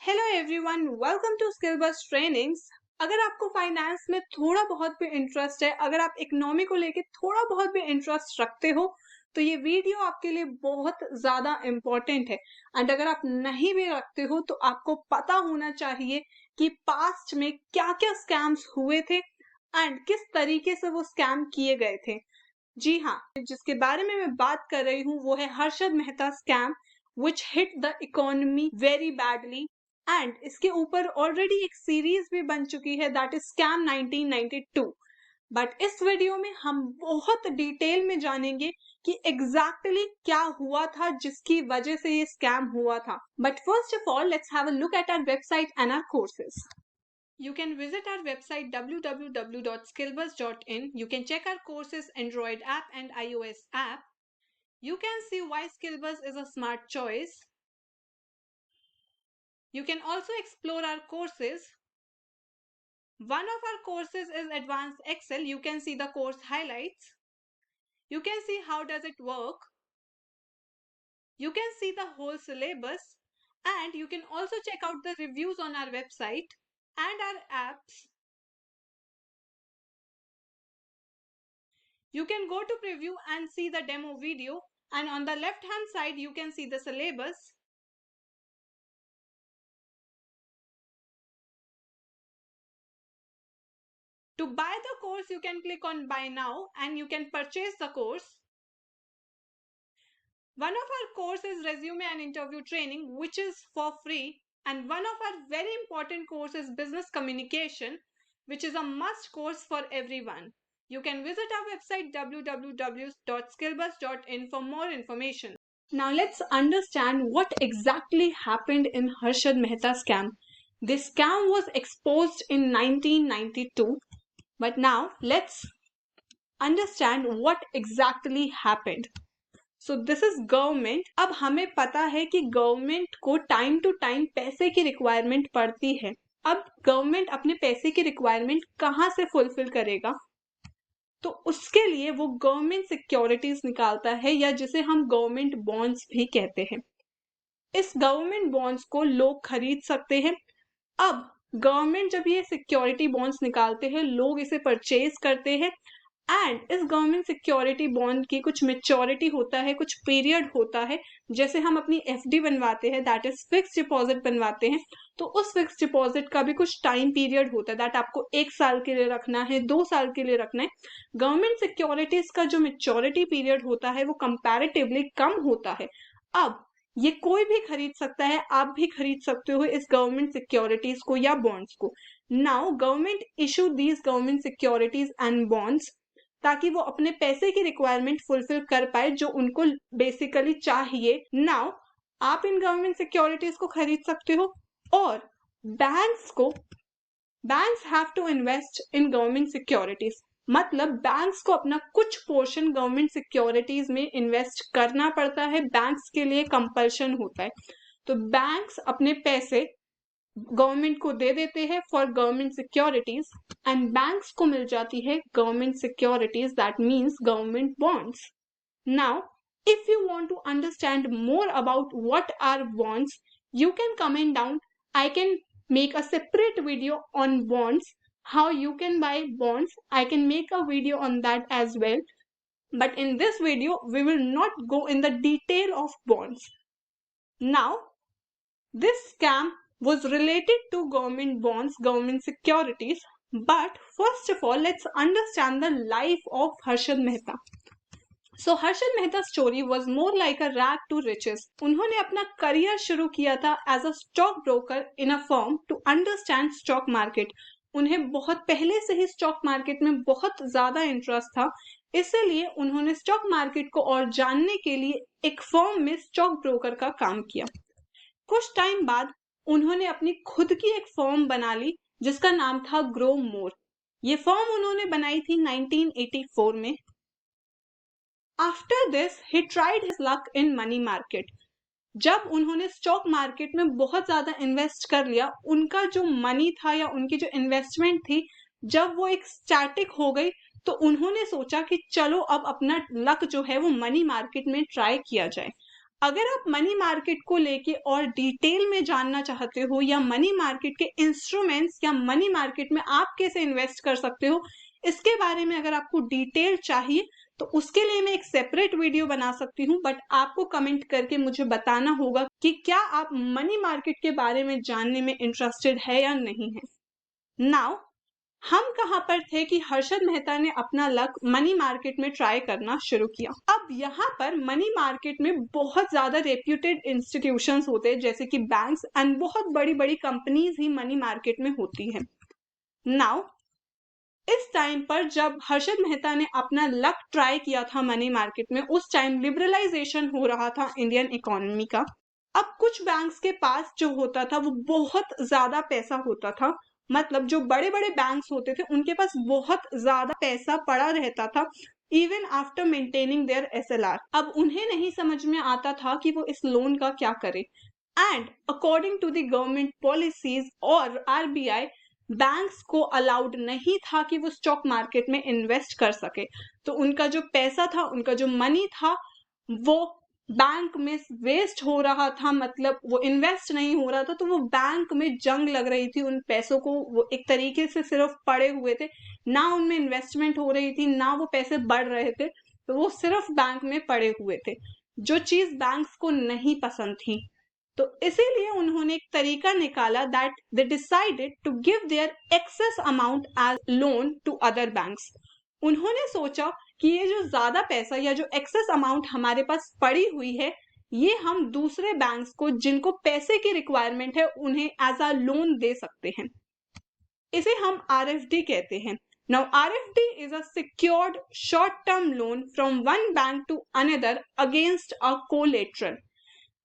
Hello everyone, welcome to Skill Bus trainings. अगर आपको finance में थोड़ा बहुत भी इंटरेस्ट है, अगर आप इकोनॉमी को लेके थोड़ा बहुत भी इंटरेस्ट रखते हो, तो ये वीडियो आपके लिए बहुत ज़्यादा इम्पोर्टेंट है। एंड अगर आप नहीं भी रखते हो तो आपको पता होना चाहिए कि पास्ट में क्या क्या स्कैम्स हुए थे एंड किस तरीके से वो स्कैम किए गए थे। जी हाँ, जिसके बारे में मैं बात कर रही हूँ वो है Harshad Mehta scam which hit the economy very badly. And इसके ऊपर ऑलरेडी एक सीरीज भी बन चुकी है, दैट इज स्कैम 1992। बट इस वीडियो में हम बहुत डिटेल में जानेंगे कि एग्जैक्टली क्या हुआ था जिसकी वजह से ये स्कैम हुआ था। But first of all let's have a look at our website and our courses. You can visit our website www.skillbus.in. You can check our courses, Android app and iOS app. You can see why Skillbus is a smart choice. You can also explore our courses. One of our courses is Advanced Excel. You can see the course highlights. You can see how does it work. You can see the whole syllabus, and you can also check out the reviews on our website and our apps. You can go to preview and see the demo video, and on the left hand side you can see the syllabus. To buy the course you can click on buy now and you can purchase the course. One of our course is resume and interview training, which is for free, and one of our very important course is business communication, which is a must course for everyone. You can visit our website www.skillbus.in for more information. Now let's understand what exactly happened in Harshad Mehta scam. This scam was exposed in 1992, but now let's understand what exactly happened. So this is government. अब हमें पता है कि government को time to time पैसे की requirement पड़ती है। अब गवर्नमेंट अपने पैसे की रिक्वायरमेंट कहाँ से फुलफिल करेगा? तो उसके लिए वो गवर्नमेंट सिक्योरिटीज निकालता है, या जिसे हम गवर्नमेंट बॉन्ड्स भी कहते हैं। इस गवर्नमेंट बॉन्ड्स को लोग खरीद सकते हैं। अब गवर्नमेंट जब ये सिक्योरिटी बॉन्ड्स निकालते हैं, लोग इसे परचेज करते हैं, एंड इस गवर्नमेंट सिक्योरिटी बॉन्ड की कुछ मेच्योरिटी होता है, कुछ पीरियड होता है। जैसे हम अपनी एफडी बनवाते हैं, दैट इज फिक्स डिपॉजिट बनवाते हैं, तो उस फिक्स डिपॉजिट का भी कुछ टाइम पीरियड होता है, दैट आपको 1 साल के लिए रखना है, 2 साल के लिए रखना है। गवर्नमेंट सिक्योरिटीज का जो मेच्योरिटी पीरियड होता है वो कंपैरेटिवली कम होता है। अब ये कोई भी खरीद सकता है, आप भी खरीद सकते हो इस गवर्नमेंट सिक्योरिटीज को या बॉन्ड्स को। Now government issue these government securities and bonds ताकि वो अपने पैसे की रिक्वायरमेंट फुलफिल कर पाए जो उनको बेसिकली चाहिए। नाउ आप इन गवर्नमेंट सिक्योरिटीज को खरीद सकते हो, और banks have to invest in government securities. मतलब बैंक्स को अपना कुछ पोर्शन गवर्नमेंट सिक्योरिटीज में इन्वेस्ट करना पड़ता है, बैंक्स के लिए कंपल्शन होता है। तो बैंक्स अपने पैसे गवर्नमेंट को दे देते हैं for government securities, and banks को मिल जाती है government securities, that means government bonds. Now if you want to understand more about what are bonds, you can comment down. I can make a separate video on bonds, how you can buy bonds. I can make a video on that as well, but in this video we will not go in the detail of bonds. Now this scam was related to government bonds, government securities. But first of all, let's understand the life of Harshad Mehta. So Harshad Mehta's story was more like a rag to riches. उन्होंने अपना career शुरू किया था as a stock broker in a firm to understand stock market. उन्हें बहुत पहले से ही stock market में बहुत ज्यादा इंटरेस्ट था, इसलिए उन्होंने स्टॉक मार्केट को और जानने के लिए एक फर्म में स्टॉक ब्रोकर का काम किया। कुछ टाइम बाद उन्होंने अपनी खुद की एक फर्म बना ली जिसका नाम था ग्रो मोर। ये फर्म उन्होंने बनाई थी 1984 में। After this he tried his luck in money market. जब उन्होंने स्टॉक मार्केट में बहुत ज्यादा इन्वेस्ट कर लिया, उनका जो मनी था या उनकी जो इन्वेस्टमेंट थी, जब वो एक स्टैटिक हो गई, तो उन्होंने सोचा कि चलो अब अपना लक जो है वो मनी मार्केट में ट्राई किया जाए। अगर आप मनी मार्केट को लेके और डिटेल में जानना चाहते हो या मनी मार्केट के इंस्ट्रूमेंट्स या मनी मार्केट में आप कैसे इन्वेस्ट कर सकते हो, इसके बारे में अगर आपको डिटेल चाहिए तो उसके लिए मैं एक सेपरेट वीडियो बना सकती हूँ, बट आपको कमेंट करके मुझे बताना होगा कि क्या आप मनी मार्केट के बारे में जानने में इंटरेस्टेड है या नहीं है। नाउ हम कहां पर थे कि हर्षद मेहता ने अपना लक मनी मार्केट में ट्राई करना शुरू किया। अब यहाँ पर मनी मार्केट में बहुत ज्यादा रेप्यूटेड इंस्टीट्यूशंस होते हैं, जैसे कि बैंक्स एंड बहुत बड़ी बड़ी कंपनीज ही मनी मार्केट में होती है। नाउ इस टाइम पर जब हर्षद मेहता ने अपना लक ट्राई किया था मनी मार्केट में, उस टाइम लिबरलाइजेशन हो रहा था इंडियन इकोनॉमी का। अब कुछ बैंक्स के पास जो होता था वो बहुत ज्यादा पैसा होता था, मतलब जो बड़े बड़े बैंक्स होते थे उनके पास बहुत ज्यादा पैसा पड़ा रहता था even after maintaining their SLR। अब उन्हें नहीं समझ में आता था कि वो इस लोन का क्या करे, and according to the government policies और RBI बैंक्स को अलाउड नहीं था कि वो स्टॉक मार्केट में इन्वेस्ट कर सके। तो उनका जो पैसा था, उनका जो मनी था, वो बैंक में वेस्ट हो रहा था, मतलब वो इन्वेस्ट नहीं हो रहा था। तो वो बैंक में जंग लग रही थी उन पैसों को, वो एक तरीके से सिर्फ पड़े हुए थे, ना उनमें इन्वेस्टमेंट हो रही थी, ना वो पैसे बढ़ रहे थे, तो वो सिर्फ बैंक में पड़े हुए थे, जो चीज बैंक्स को नहीं पसंद थी। तो इसीलिए उन्होंने एक तरीका निकाला that they decided to give their excess amount as loan to other banks. उन्होंने सोचा कि ये जो ज्यादा पैसा या जो एक्सेस अमाउंट हमारे पास पड़ी हुई है, ये हम दूसरे बैंक्स को जिनको पैसे की रिक्वायरमेंट है उन्हें एज अ लोन दे सकते हैं। इसे हम RFD कहते हैं। Now RFD is a secured short term loan from one bank to another against a collateral.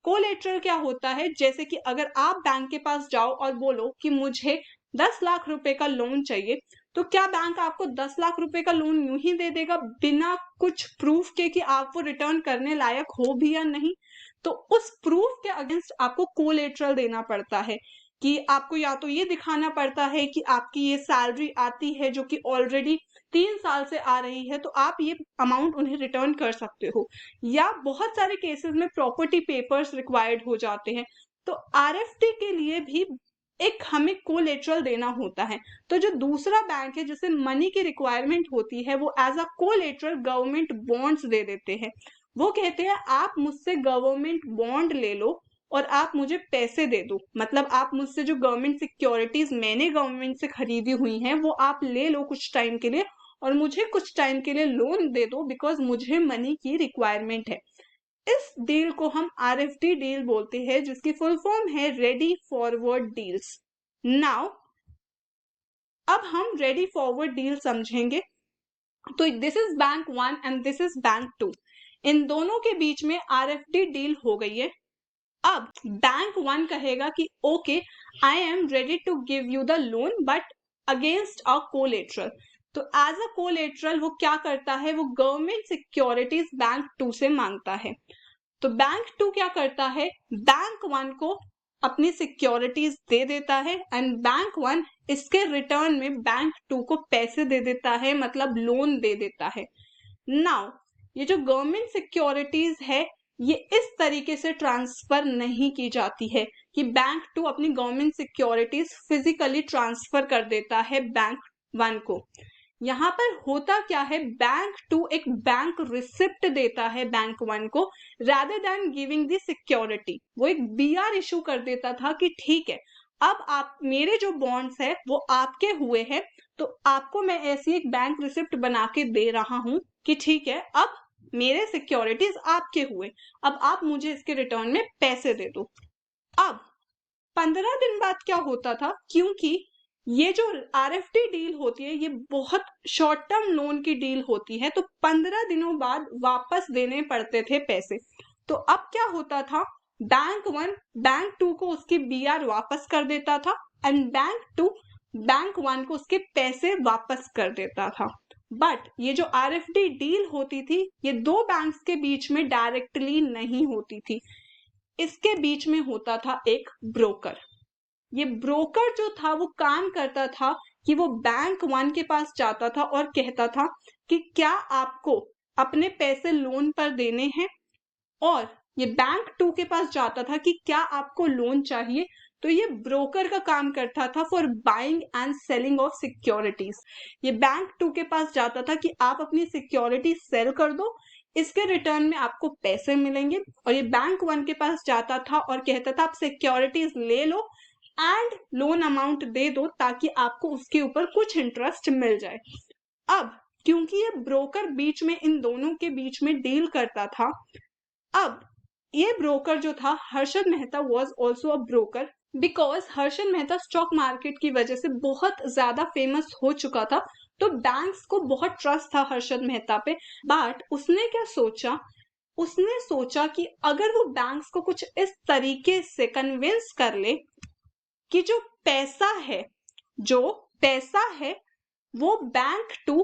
Collateral क्या होता है, जैसे कि अगर आप बैंक के पास जाओ और बोलो कि मुझे 10 लाख रुपए का लोन चाहिए, तो क्या बैंक आपको 10 लाख रुपए का लोन यूं ही दे देगा बिना कुछ प्रूफ के कि आप वो रिटर्न करने लायक हो भी या नहीं? तो उस प्रूफ के अगेंस्ट आपको कोलेटरल देना पड़ता है कि आपको या तो ये दिखाना पड़ता है कि आपकी ये सैलरी आती है जो कि ऑलरेडी 3 साल से आ रही है, तो आप ये अमाउंट उन्हें रिटर्न कर सकते हो, या बहुत सारे केसेस में प्रॉपर्टी पेपर्स रिक्वायर्ड हो जाते हैं। तो RFD के लिए भी एक हमें कोलेटरल देना होता है। तो जो दूसरा बैंक है जिसे मनी की रिक्वायरमेंट होती है, वो as a collateral government bonds दे देते हैं। वो कहते हैं आप मुझसे गवर्नमेंट बॉन्ड ले लो और आप मुझे पैसे दे दो, मतलब आप मुझसे जो गवर्नमेंट सिक्योरिटीज मैंने गवर्नमेंट से खरीदी हुई हैं वो आप ले लो कुछ टाइम के लिए, और मुझे कुछ टाइम के लिए लोन दे दो बिकॉज मुझे मनी की रिक्वायरमेंट है। इस डील को हम RFD डील बोलते हैं, जिसकी फुल फॉर्म है रेडी फॉरवर्ड डील्स। नाउ अब हम रेडी फॉरवर्ड डील समझेंगे। तो this is bank 1 and this is bank 2, इन दोनों के बीच में RFD डील हो गई है। अब बैंक 1 कहेगा कि okay I am ready to give you the loan but against a collateral. तो एज अ कोलेटरल वो क्या करता है, वो गवर्नमेंट सिक्योरिटीज बैंक 2 से मांगता है। तो बैंक 2 क्या करता है, बैंक 1 को अपनी सिक्योरिटीज दे देता है एंड बैंक 1 इसके रिटर्न में बैंक 2 को पैसे दे देता है, मतलब लोन दे देता है। नाउ ये जो गवर्नमेंट सिक्योरिटीज है ये इस तरीके से ट्रांसफर नहीं की जाती है कि बैंक 2 अपनी गवर्नमेंट सिक्योरिटीज फिजिकली ट्रांसफर कर देता है बैंक 1 को। यहाँ पर होता क्या है, बैंक 2 एक बैंक रिसिप्ट देता है बैंक 1 को, rather than giving the security। वो एक BR इशू कर देता था कि ठीक है अब आप मेरे जो बॉन्ड्स है वो आपके हुए हैं, तो आपको मैं ऐसी एक बैंक रिसिप्ट बना के दे रहा हूं कि ठीक है अब मेरे सिक्योरिटीज आपके हुए, अब आप मुझे इसके रिटर्न में पैसे दे दो। अब 15 दिन बाद क्या होता था, क्योंकि ये जो RFD डील होती है ये बहुत शॉर्ट टर्म लोन की डील होती है, तो 15 दिनों बाद वापस देने पड़ते थे पैसे। तो अब क्या होता था, बैंक 1 बैंक 2 को उसकी BR वापस कर देता था एंड बैंक 2 बैंक 1 को उसके पैसे वापस कर देता था। बट ये जो RFD डील होती थी ये दो बैंक्स के बीच में डायरेक्टली नहीं होती थी, इसके बीच में होता था एक ब्रोकर। ये ब्रोकर जो था वो काम करता था कि वो बैंक 1 के पास जाता था और कहता था कि क्या आपको अपने पैसे लोन पर देने हैं, और ये बैंक 2 के पास जाता था कि क्या आपको लोन चाहिए, तो ये ब्रोकर का काम करता था for buying and selling of securities. ये बैंक 2 के पास जाता था कि आप अपनी सिक्योरिटी सेल कर दो, इसके रिटर्न में आपको पैसे मिलेंगे। और ये बैंक 1 के पास जाता था और कहता था आप सिक्योरिटीज ले लो एंड लोन अमाउंट दे दो ताकि आपको उसके ऊपर कुछ इंटरेस्ट मिल जाए। अब क्योंकि ये ब्रोकर बीच में इन दोनों के बीच में डील करता था, अब ये ब्रोकर जो था Harshad Mehta was also a broker, because Harshad Mehta stock market की वजह से बहुत ज्यादा फेमस हो चुका था, तो बैंक्स को बहुत ट्रस्ट था हर्षद मेहता पे। बट उसने क्या सोचा, उसने सोचा कि अगर वो बैंक्स को कुछ इस तरीके से कन्विंस कर ले कि जो पैसा है वो बैंक 2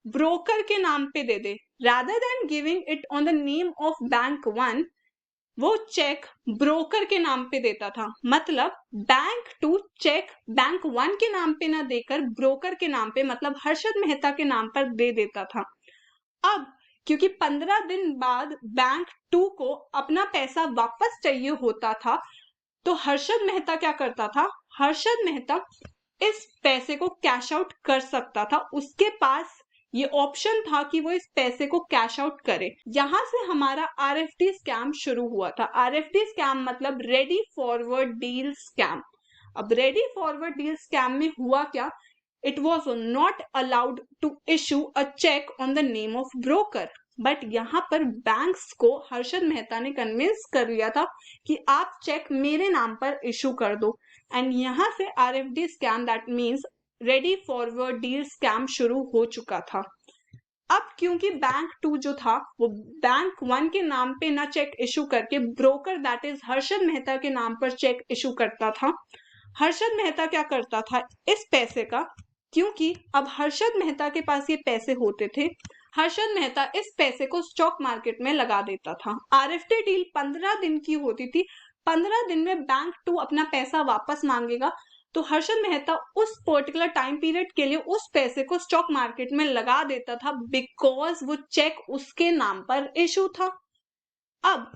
ब्रोकर के नाम पे दे दे, rather than giving it on the name of bank 1, वो चेक ब्रोकर के नाम पे देता था। मतलब बैंक 2 चेक बैंक 1 के नाम पे ना देकर ब्रोकर के नाम पे, मतलब हर्षद मेहता के नाम पर दे देता था। अब क्योंकि 15 दिन बाद बैंक 2 को अपना पैसा वापस चाहिए होता था, तो हर्षद मेहता क्या करता था, हर्षद मेहता इस पैसे को कैश आउट कर सकता था, उसके पास ये ऑप्शन था कि वो इस पैसे को कैश आउट करे। यहां से हमारा आरएफडी स्कैम शुरू हुआ था। आरएफडी स्कैम मतलब रेडी फॉरवर्ड डील स्कैम। अब रेडी फॉरवर्ड डील स्कैम में हुआ क्या, it was not allowed to issue a cheque on the name of broker, but यहाँ पर बैंक्स को हर्षद मेहता ने कन्विंस कर लिया था कि आप चेक मेरे नाम पर इशू कर दो, एंड यहाँ से RFD scam that means ready forward deal scam शुरू हो चुका था। अब क्योंकि बैंक 2 जो था वो बैंक 1 के नाम पे ना चेक इशू करके broker that is Harshad Mehta के नाम पर चेक इशू करता था, हर्षद मेहता क्या करता था इस पैसे का, क्योंकि अब हर्षद मेहता के पास ये पैसे होते थे, हर्षद मेहता इस पैसे को स्टॉक मार्केट में लगा देता था। आरएफडी डील 15 दिन की होती थी, 15 दिन में बैंक 2 अपना पैसा वापस मांगेगा, तो हर्षद मेहता उस पर्टिकुलर टाइम पीरियड के लिए उस पैसे को स्टॉक मार्केट में लगा देता था, बिकॉज वो चेक उसके नाम पर इशू था। अब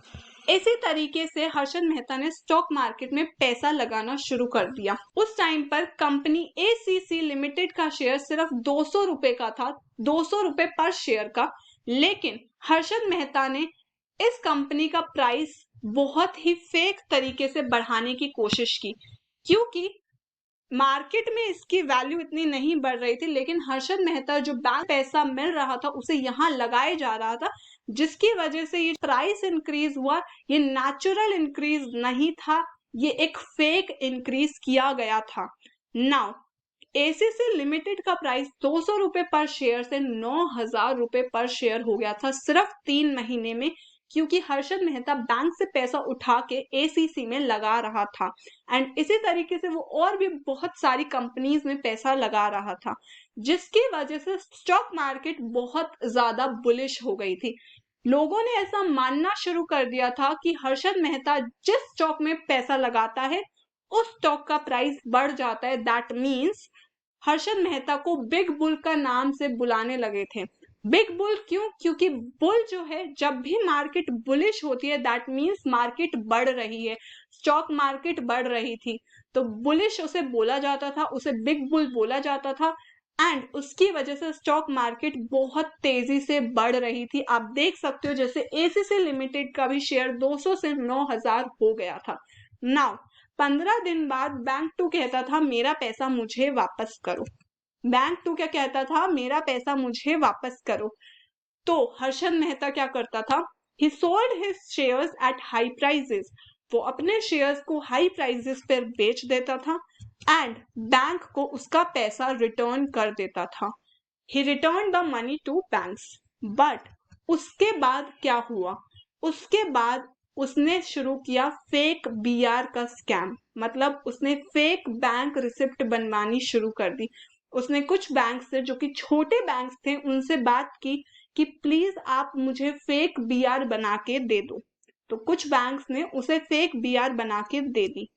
इसी तरीके से हर्षद मेहता ने स्टॉक मार्केट में पैसा लगाना शुरू कर दिया। उस टाइम पर कंपनी एसीसी लिमिटेड का शेयर सिर्फ 200 रुपए का था, 200 रुपए पर शेयर का, लेकिन हर्षद मेहता ने इस कंपनी का प्राइस बहुत ही फेक तरीके से बढ़ाने की कोशिश की, क्योंकि मार्केट में इसकी वैल्यू इतनी नहीं बढ़ रही थी, लेकिन हर्षद मेहता जो बैंक पैसा मिल रहा था उसे यहाँ लगाए जा रहा था, जिसकी वजह से ये प्राइस इंक्रीज हुआ। ये नेचुरल इंक्रीज नहीं था, ये एक फेक इंक्रीज किया गया था। नाउ एसीसी लिमिटेड का प्राइस 200 रुपए पर शेयर से 9,000 रुपए पर शेयर हो गया था सिर्फ 3 महीने में, क्योंकि हर्षद मेहता बैंक से पैसा उठा के एसीसी में लगा रहा था, एंड इसी तरीके से वो और भी बहुत सारी कंपनीज में पैसा लगा रहा था, जिसकी वजह से स्टॉक मार्केट बहुत ज्यादा बुलिश हो गई थी। लोगों ने ऐसा मानना शुरू कर दिया था कि हर्षद मेहता जिस स्टॉक में पैसा लगाता है उस स्टॉक का प्राइस बढ़ जाता है, दैट मीन्स हर्षद मेहता को बिग बुल का नाम से बुलाने लगे थे। बिग बुल क्यों, क्योंकि बुल जो है जब भी मार्केट बुलिश होती है दैट मीन्स मार्केट बढ़ रही है, स्टॉक मार्केट बढ़ रही थी, तो बुलिश उसे बोला जाता था, उसे बिग बुल बोला जाता था, एंड उसकी वजह से स्टॉक मार्केट बहुत तेजी से बढ़ रही थी। आप देख सकते हो जैसे एसीसी लिमिटेड का भी शेयर 200 से 9,000 हो गया था। नाउ 15 दिन बाद बैंक 2 कहता था मेरा पैसा मुझे वापस करो, बैंक 2 क्या कहता था, मेरा पैसा मुझे वापस करो। तो हर्षद मेहता क्या करता था, ही sold his shares at high prices, वो अपने शेयर्स को हाई प्राइसेस पर बेच देता था एंड बैंक को उसका पैसा रिटर्न कर देता था। He return the money to banks. But उसके बाद क्या हुआ, उसके बाद उसने शुरू किया फेक बीआर का स्कैम, मतलब उसने फेक बैंक रिसिप्ट बनवानी शुरू कर दी। उसने कुछ बैंक से जो कि छोटे बैंक थे उनसे बात की कि प्लीज आप मुझे फेक बीआर बना के दे दो, तो कुछ बैंक्स ने उसे फेक बीआर बना के दे दी।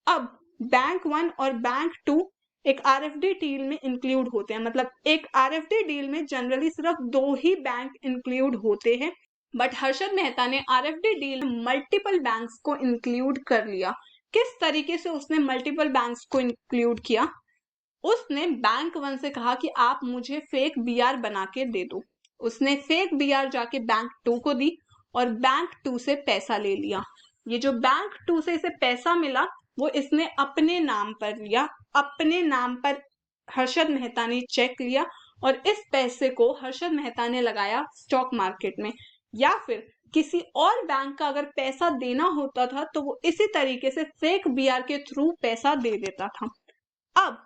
अब बैंक 1 और बैंक 2 एक आरएफडी डील में इंक्लूड होते हैं, मतलब एक आरएफडी डील में जनरली सिर्फ 2 ही बैंक इंक्लूड होते हैं, बट हर्षद मेहता ने आरएफडी डील में मल्टीपल बैंक्स को इंक्लूड कर लिया। किस तरीके से उसने मल्टीपल बैंक्स को इंक्लूड किया? उसने बैंक 1 से कहा कि आप मुझे फेक बीआर बना के दे दो। उसने फेक बीआर जाके बैंक 2 को दी और बैंक 2 से पैसा ले लिया। ये जो बैंक 2 से इसे पैसा मिला वो इसने अपने नाम पर लिया, अपने नाम पर हर्षद मेहता ने चेक लिया और इस पैसे को हर्षद मेहता ने लगाया स्टॉक मार्केट में। या फिर किसी और बैंक का अगर पैसा देना होता था तो वो इसी तरीके से फेक बीआर के थ्रू पैसा दे देता था। अब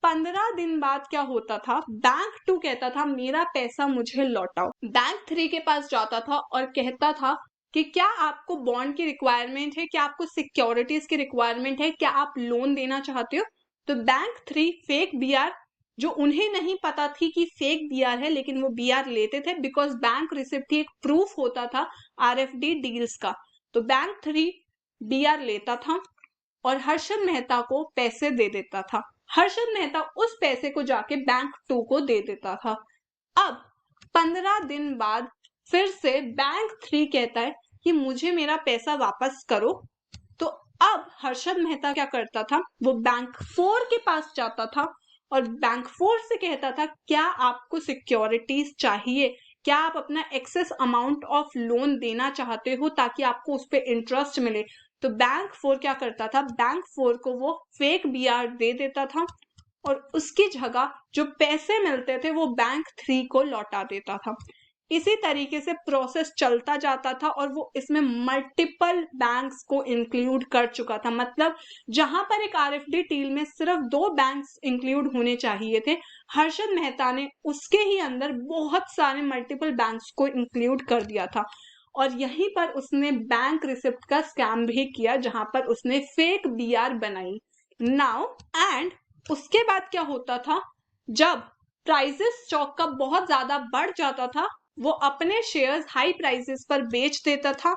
15 दिन बाद क्या होता था? बैंक 2 कहता था मेरा पैसा मुझे लौटाओ। बैंक 3 के पास जाता था और कहता था कि क्या आपको बॉन्ड की रिक्वायरमेंट है, क्या आपको सिक्योरिटीज की रिक्वायरमेंट है, क्या आप लोन देना चाहते हो? तो बैंक 3 फेक बीआर, जो उन्हें नहीं पता थी कि फेक बीआर है, लेकिन वो बीआर लेते थे बिकॉज बैंक रिसिप्ट ही एक प्रूफ होता था आरएफडी डील्स का। तो बैंक 3 बीआर लेता था और हर्षद मेहता को पैसे दे देता था। हर्षद मेहता उस पैसे को जाके बैंक 2 को दे देता था। अब 15 दिन बाद फिर से बैंक 3 कहता है कि मुझे मेरा पैसा वापस करो। तो अब हर्षद मेहता क्या करता था? वो बैंक 4 के पास जाता था और बैंक 4 से कहता था क्या आपको सिक्योरिटीज चाहिए, क्या आप अपना एक्सेस अमाउंट ऑफ लोन देना चाहते हो ताकि आपको उस पर इंटरेस्ट मिले? तो बैंक 4 क्या करता था? बैंक 4 को वो फेक बीआर दे देता था और उसकी जगह जो पैसे मिलते थे वो बैंक 3 को लौटा देता था। इसी तरीके से प्रोसेस चलता जाता था और वो इसमें मल्टीपल बैंक्स को इंक्लूड कर चुका था। मतलब जहां पर एक आरएफडी डील में सिर्फ 2 बैंक्स इंक्लूड होने चाहिए थे, हर्षद मेहता ने उसके ही अंदर बहुत सारे मल्टीपल बैंक्स को इंक्लूड कर दिया था। और यहीं पर उसने बैंक रिसिप्ट का स्कैम भी किया जहां पर उसने फेक बीआर बनाई। नाउ एंड उसके बाद क्या होता था? जब प्राइसेस स्टॉक का बहुत ज्यादा बढ़ जाता था वो अपने शेयर्स हाई प्राइसेस पर बेच देता था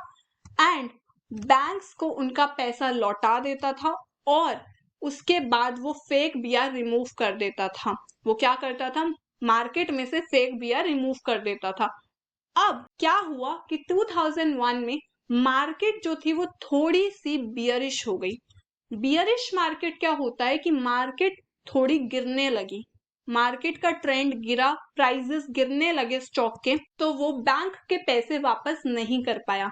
एंड बैंक्स को उनका पैसा लौटा देता था और उसके बाद वो फेक बीआर रिमूव कर देता था। वो क्या करता था? मार्केट में से फेक बीआर रिमूव कर देता था। अब क्या हुआ कि 2001 में मार्केट जो थी वो थोड़ी सी बियरिश हो गई। बियरिश मार्केट क्या होता है कि मार्केट थोड़ी गिरने लगी, मार्केट का ट्रेंड गिरा, प्राइसेस गिरने लगे स्टॉक के, तो वो बैंक के पैसे वापस नहीं कर पाया।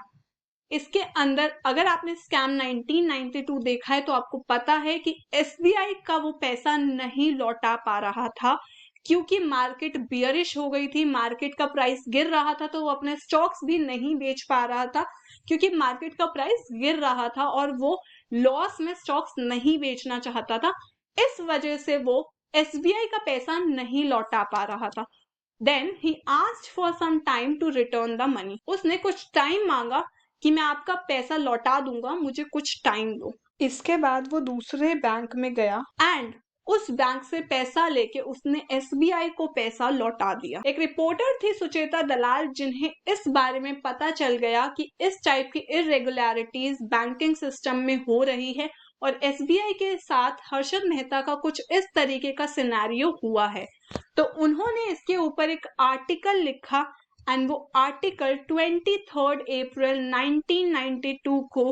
इसके अंदर अगर आपने स्कैम 1992 देखा है तो आपको पता है कि एसबीआई का वो पैसा नहीं लौटा पा रहा था क्योंकि मार्केट बियरिश हो गई थी, मार्केट का प्राइस गिर रहा था, तो वो अपने स्टॉक्स भी नहीं बेच पा रहा था क्योंकि मार्केट का प्राइस गिर रहा था और वो लॉस में स्टॉक्स नहीं बेचना चाहता था। इस वजह से वो एसबीआई का पैसा नहीं लौटा पा रहा था। देन ही asked for some time to return the money. उसने कुछ टाइम मांगा कि मैं आपका पैसा लौटा दूंगा, मुझे कुछ टाइम दो। इसके बाद वो दूसरे बैंक में गया एंड उस बैंक से पैसा लेके उसने एसबीआई को पैसा लौटा दिया। एक रिपोर्टर थी सुचेता दलाल जिन्हें इस बारे में पता चल गया कि इस टाइप की इरेगुलरिटीज बैंकिंग सिस्टम में हो रही है और एसबीआई के साथ हर्षद मेहता का कुछ इस तरीके का सिनेरियो हुआ है। तो उन्होंने इसके ऊपर एक आर्टिकल लिखा एंड वो आर्टिकल 23 अप्रैल 1992 को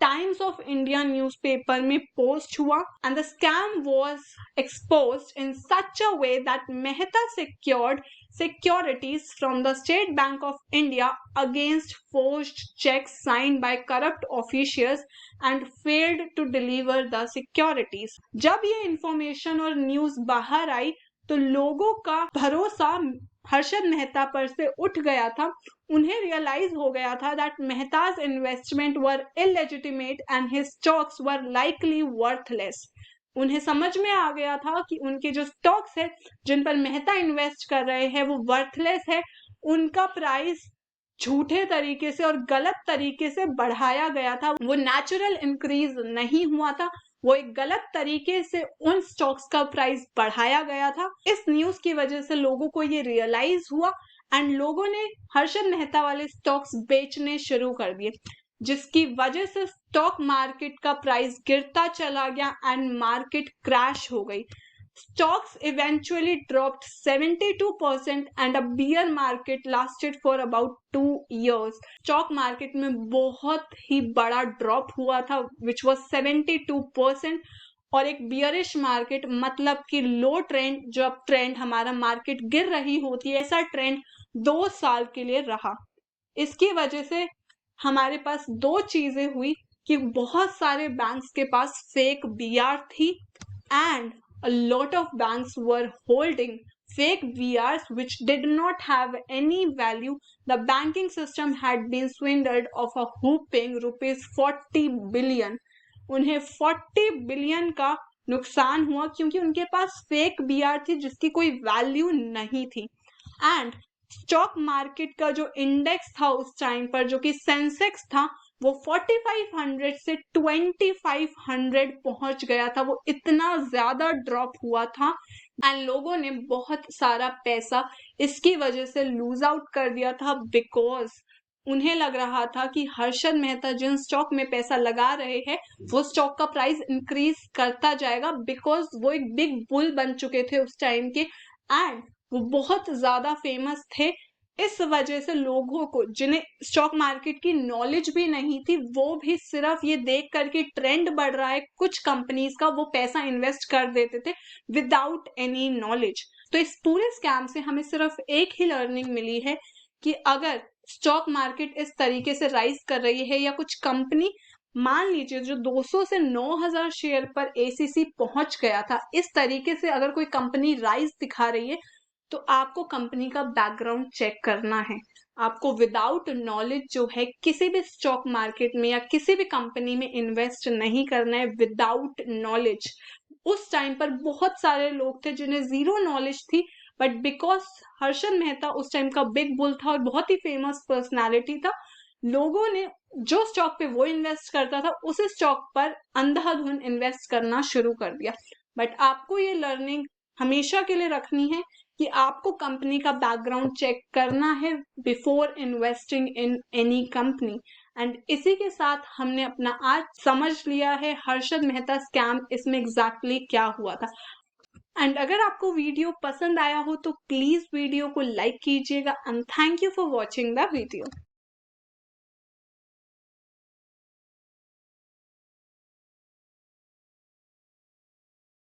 टाइम्स ऑफ इंडिया न्यूज़पेपर में पोस्ट हुआ and the scam was exposed in such a way that Mehta secured securities from the State Bank of India against forged checks signed by corrupt officials and failed to deliver the securities। जब ये information और news बाहर आई तो लोगों का भरोसा हर्षद मेहता पर से उठ गया था। उन्हें रियलाइज हो गया था that Mehta's investment were illegitimate and his stocks were likely worthless. उन्हें समझ में आ गया था कि उनके जो स्टॉक्स है जिन पर मेहता इन्वेस्ट कर रहे हैं वो वर्थलेस है, उनका प्राइस झूठे तरीके से और गलत तरीके से बढ़ाया गया था, वो नेचुरल इंक्रीज नहीं हुआ था, वो एक गलत तरीके से उन स्टॉक्स का प्राइस बढ़ाया गया था। इस न्यूज की वजह से लोगों को ये रियलाइज हुआ एंड लोगों ने हर्षद मेहता वाले स्टॉक्स बेचने शुरू कर दिए जिसकी वजह से स्टॉक मार्केट का प्राइस गिरता चला गया एंड मार्केट क्रैश हो गई। Stocks eventually dropped 72% and a bear market lasted for about 2 years. Stock market में बहुत ही बड़ा ड्रॉप हुआ था which was 72%, और एक बियरिश मार्केट मतलब कि लो ट्रेंड, जब ट्रेंड हमारा मार्केट गिर रही होती है, ऐसा ट्रेंड 2 साल के लिए रहा। इसकी वजह से हमारे पास दो चीजें हुई कि बहुत सारे बैंक्स के पास फेक बीआर थी and a lot of banks were holding fake VRs which did not have any value. The banking system had been swindled of a whopping rupees 40 billion. उन्हें 40 बिलियन का नुकसान हुआ क्योंकि उनके पास फेक बीआर थी जिसकी कोई वैल्यू नहीं थी। एंड स्टॉक मार्केट का जो इंडेक्स था उस टाइम पर, जो कि सेंसेक्स था, वो 4500 से 2500 पहुंच गया था। वो इतना ज्यादा ड्रॉप हुआ था एंड लोगों ने बहुत सारा पैसा इसकी वजह से लूज आउट कर दिया था, बिकॉज उन्हें लग रहा था कि हर्षद मेहता जिन स्टॉक में पैसा लगा रहे हैं वो स्टॉक का प्राइस इंक्रीज करता जाएगा, बिकॉज वो एक बिग बुल बन चुके थे उस टाइम के एंड वो बहुत ज्यादा फेमस थे। इस वजह से लोगों को, जिन्हें स्टॉक मार्केट की नॉलेज भी नहीं थी, वो भी सिर्फ ये देख करके ट्रेंड बढ़ रहा है कुछ कंपनीज का, वो पैसा इन्वेस्ट कर देते थे विदाउट एनी नॉलेज। तो इस पूरे स्कैम से हमें सिर्फ एक ही लर्निंग मिली है कि अगर स्टॉक मार्केट इस तरीके से राइज कर रही है या कुछ कंपनी, मान लीजिए जो 200 से 9000 शेयर पर एसीसी पहुंच गया था, इस तरीके से अगर कोई कंपनी राइज दिखा रही है तो आपको कंपनी का बैकग्राउंड चेक करना है। आपको विदाउट नॉलेज जो है किसी भी स्टॉक मार्केट में या किसी भी कंपनी में इन्वेस्ट नहीं करना है विदाउट नॉलेज। उस टाइम पर बहुत सारे लोग थे जिन्हें जीरो नॉलेज थी, बट बिकॉज हर्षद मेहता उस टाइम का बिग बुल था और बहुत ही फेमस पर्सनालिटी था, लोगों ने जो स्टॉक पे वो इन्वेस्ट करता था उस स्टॉक पर अंधाधुन इन्वेस्ट करना शुरू कर दिया। बट आपको ये लर्निंग हमेशा के लिए रखनी है कि आपको कंपनी का बैकग्राउंड चेक करना है before investing in any company. And इसी के साथ हमने अपना आज समझ लिया है हर्षद मेहता स्कैम, इसमें एग्जैक्टली क्या हुआ था। एंड अगर आपको वीडियो पसंद आया हो तो प्लीज वीडियो को लाइक कीजिएगा and thank you for watching the video.